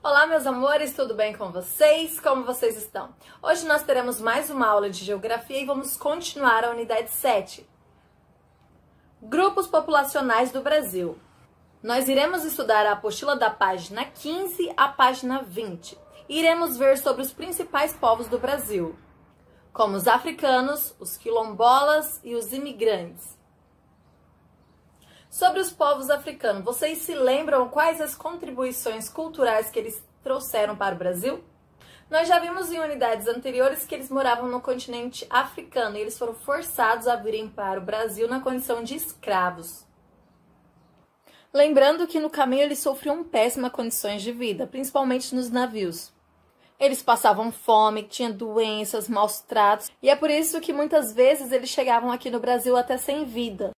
Olá, meus amores, tudo bem com vocês? Como vocês estão? Hoje nós teremos mais uma aula de geografia e vamos continuar a unidade 7. Grupos populacionais do Brasil. Nós iremos estudar a apostila da página 15 à página 20. Iremos ver sobre os principais povos do Brasil, como os africanos, os quilombolas e os imigrantes. Sobre os povos africanos, vocês se lembram quais as contribuições culturais que eles trouxeram para o Brasil? Nós já vimos em unidades anteriores que eles moravam no continente africano e eles foram forçados a virem para o Brasil na condição de escravos. Lembrando que no caminho eles sofriam péssimas condições de vida, principalmente nos navios. Eles passavam fome, tinham doenças, maus tratos, e é por isso que muitas vezes eles chegavam aqui no Brasil até sem vida.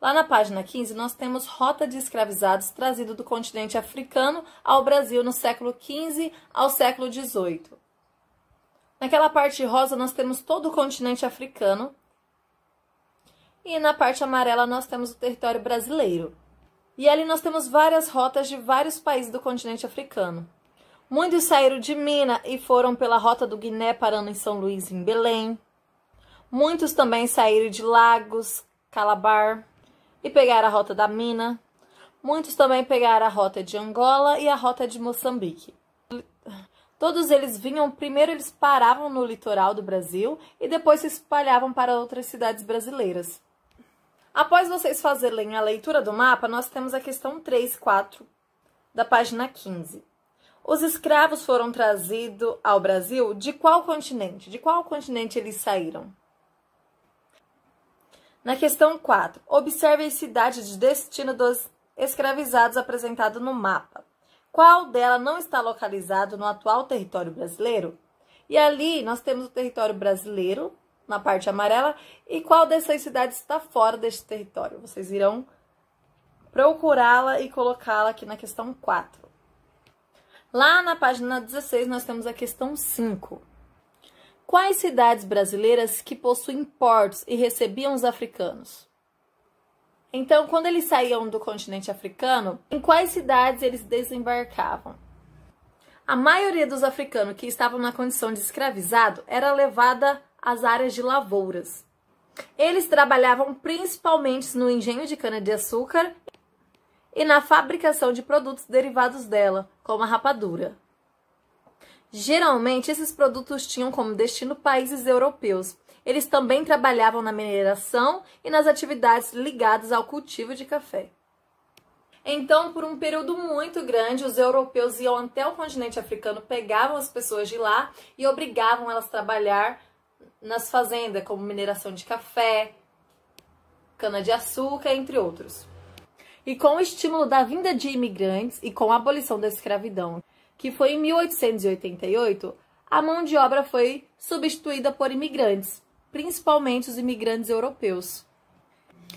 Lá na página 15, nós temos rota de escravizados trazido do continente africano ao Brasil no século XV ao século XVIII. Naquela parte rosa, nós temos todo o continente africano. E na parte amarela, nós temos o território brasileiro. E ali nós temos várias rotas de vários países do continente africano. Muitos saíram de Minas e foram pela rota do Guiné, parando em São Luís, em Belém. Muitos também saíram de Lagos, Calabar, e pegaram a rota da Mina. Muitos também pegaram a rota de Angola e a rota de Moçambique. Todos eles vinham, primeiro eles paravam no litoral do Brasil e depois se espalhavam para outras cidades brasileiras. Após vocês fazerem a leitura do mapa, nós temos a questão 3 e 4 da página 15. Os escravos foram trazidos ao Brasil de qual continente? De qual continente eles saíram? Na questão 4, observe a cidade de destino dos escravizados apresentado no mapa. Qual dela não está localizado no atual território brasileiro? E ali nós temos o território brasileiro, na parte amarela, e qual dessas cidades está fora deste território? Vocês irão procurá-la e colocá-la aqui na questão 4. Lá na página 16 nós temos a questão 5. Quais cidades brasileiras que possuem portos e recebiam os africanos? Então, quando eles saíam do continente africano, em quais cidades eles desembarcavam? A maioria dos africanos que estavam na condição de escravizado era levada às áreas de lavouras. Eles trabalhavam principalmente no engenho de cana-de-açúcar e na fabricação de produtos derivados dela, como a rapadura. Geralmente, esses produtos tinham como destino países europeus. Eles também trabalhavam na mineração e nas atividades ligadas ao cultivo de café. Então, por um período muito grande, os europeus iam até o continente africano, pegavam as pessoas de lá e obrigavam elas a trabalhar nas fazendas, como mineração de café, cana-de-açúcar, entre outros. E com o estímulo da vinda de imigrantes e com a abolição da escravidão, que foi em 1888, a mão de obra foi substituída por imigrantes, principalmente os imigrantes europeus.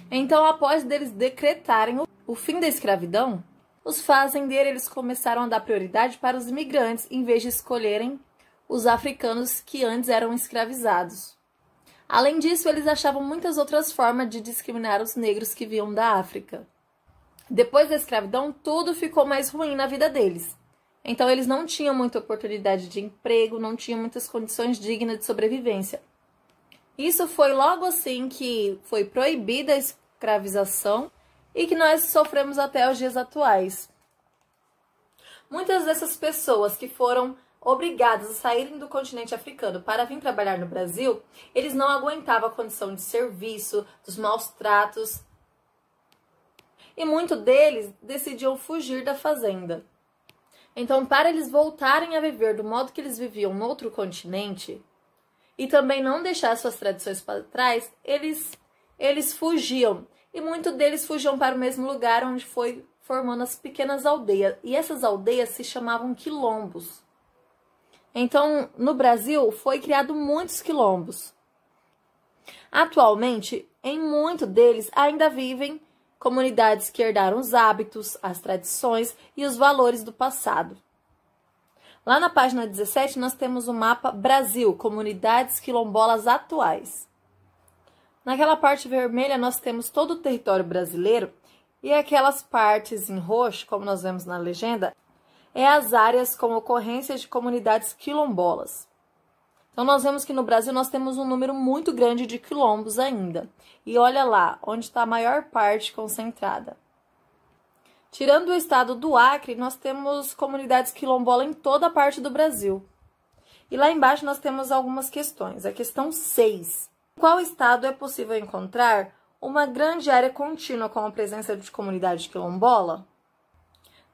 Então, após deles decretarem o fim da escravidão, os fazendeiros eles começaram a dar prioridade para os imigrantes, em vez de escolherem os africanos que antes eram escravizados. Além disso, eles achavam muitas outras formas de discriminar os negros que vinham da África. Depois da escravidão, tudo ficou mais ruim na vida deles. Então, eles não tinham muita oportunidade de emprego, não tinham muitas condições dignas de sobrevivência. Isso foi logo assim que foi proibida a escravização e que nós sofremos até os dias atuais. Muitas dessas pessoas que foram obrigadas a saírem do continente africano para vir trabalhar no Brasil, eles não aguentavam a condição de serviço, dos maus tratos, e muitos deles decidiam fugir da fazenda. Então, para eles voltarem a viver do modo que eles viviam no outro continente e também não deixar suas tradições para trás, eles fugiam. E muitos deles fugiam para o mesmo lugar onde foi formando as pequenas aldeias. E essas aldeias se chamavam quilombos. Então, no Brasil, foi criado muitos quilombos. Atualmente, em muitos deles ainda vivem comunidades que herdaram os hábitos, as tradições e os valores do passado. Lá na página 17, nós temos o mapa Brasil, comunidades quilombolas atuais. Naquela parte vermelha, nós temos todo o território brasileiro e aquelas partes em roxo, como nós vemos na legenda, é as áreas com ocorrência de comunidades quilombolas. Então, nós vemos que no Brasil nós temos um número muito grande de quilombos ainda. E olha lá, onde está a maior parte concentrada. Tirando o estado do Acre, nós temos comunidades quilombolas em toda a parte do Brasil. E lá embaixo nós temos algumas questões. A questão 6. Em qual estado é possível encontrar uma grande área contínua com a presença de comunidade quilombola?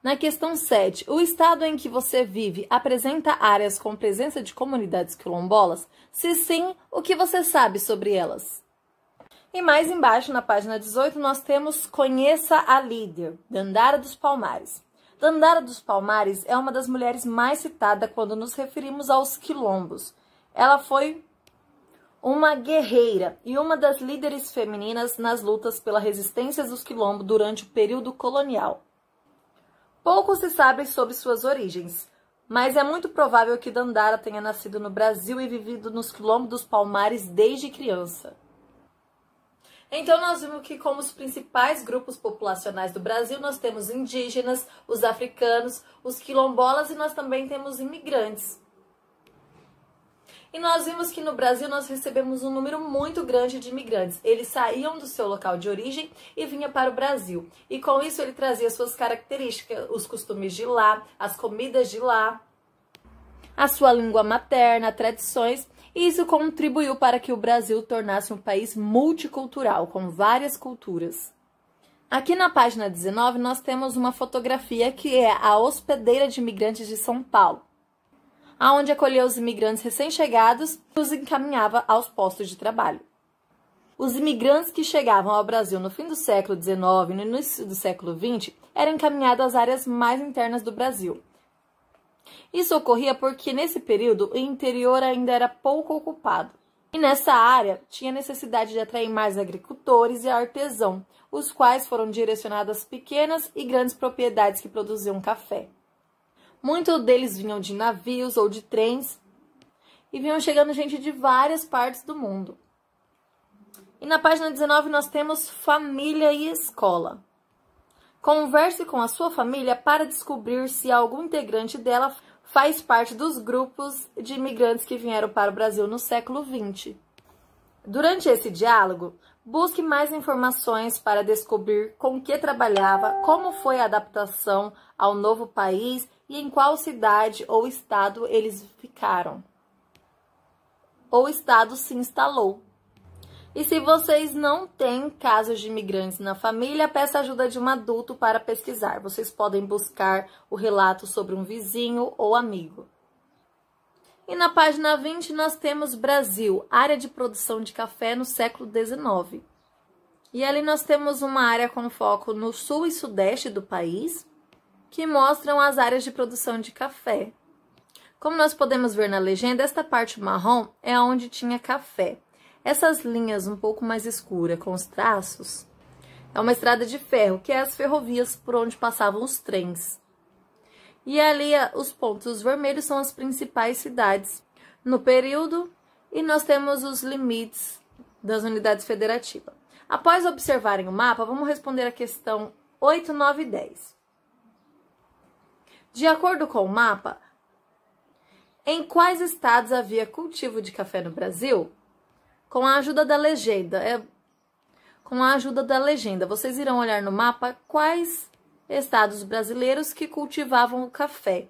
Na questão 7, o estado em que você vive apresenta áreas com presença de comunidades quilombolas? Se sim, o que você sabe sobre elas? E mais embaixo, na página 18, nós temos Conheça a líder, Dandara dos Palmares. Dandara dos Palmares é uma das mulheres mais citadas quando nos referimos aos quilombos. Ela foi uma guerreira e uma das líderes femininas nas lutas pela resistência dos quilombos durante o período colonial. Pouco se sabe sobre suas origens, mas é muito provável que Dandara tenha nascido no Brasil e vivido nos quilombos dos Palmares desde criança. Então, nós vimos que como os principais grupos populacionais do Brasil, nós temos indígenas, os africanos, os quilombolas e nós também temos imigrantes. E nós vimos que no Brasil nós recebemos um número muito grande de imigrantes. Eles saíam do seu local de origem e vinham para o Brasil. E com isso ele trazia suas características, os costumes de lá, as comidas de lá, a sua língua materna, tradições. E isso contribuiu para que o Brasil tornasse um país multicultural, com várias culturas. Aqui na página 19 nós temos uma fotografia que é a hospedeira de imigrantes de São Paulo, aonde acolheu os imigrantes recém-chegados e os encaminhava aos postos de trabalho. Os imigrantes que chegavam ao Brasil no fim do século XIX e no início do século XX eram encaminhados às áreas mais internas do Brasil. Isso ocorria porque, nesse período, o interior ainda era pouco ocupado. E nessa área, tinha necessidade de atrair mais agricultores e artesãos, os quais foram direcionados às pequenas e grandes propriedades que produziam café. Muitos deles vinham de navios ou de trens e vinham chegando gente de várias partes do mundo. E na página 19 nós temos família e escola. Converse com a sua família para descobrir se algum integrante dela faz parte dos grupos de imigrantes que vieram para o Brasil no século XX. Durante esse diálogo, busque mais informações para descobrir com que trabalhava, como foi a adaptação ao novo país e em qual cidade ou estado eles ficaram. Ou estado se instalou. E se vocês não têm casos de imigrantes na família, peça ajuda de um adulto para pesquisar. Vocês podem buscar o relato sobre um vizinho ou amigo. E na página 20 nós temos Brasil, área de produção de café no século XIX. E ali nós temos uma área com foco no sul e sudeste do país, que mostram as áreas de produção de café. Como nós podemos ver na legenda, esta parte marrom é onde tinha café. Essas linhas um pouco mais escuras com os traços é uma estrada de ferro, que é as ferrovias por onde passavam os trens. E ali os pontos vermelhos são as principais cidades no período e nós temos os limites das unidades federativas. Após observarem o mapa, vamos responder a questão 8, 9 e 10. De acordo com o mapa, em quais estados havia cultivo de café no Brasil? Com a ajuda da legenda, vocês irão olhar no mapa quais estados brasileiros que cultivavam o café.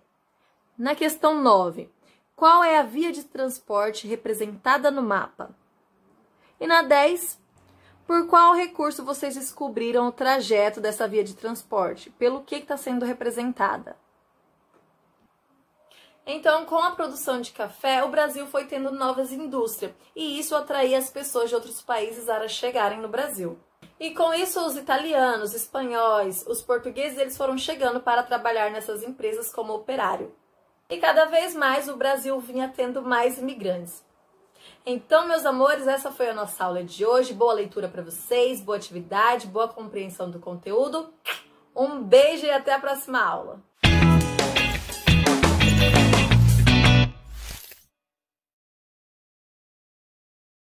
Na questão 9, qual é a via de transporte representada no mapa? E na 10, por qual recurso vocês descobriram o trajeto dessa via de transporte? Pelo que está sendo representada? Então, com a produção de café, o Brasil foi tendo novas indústrias e isso atraía as pessoas de outros países a chegarem no Brasil. E com isso, os italianos, espanhóis, os portugueses, eles foram chegando para trabalhar nessas empresas como operário. E cada vez mais o Brasil vinha tendo mais imigrantes. Então, meus amores, essa foi a nossa aula de hoje. Boa leitura para vocês, boa atividade, boa compreensão do conteúdo. Um beijo e até a próxima aula.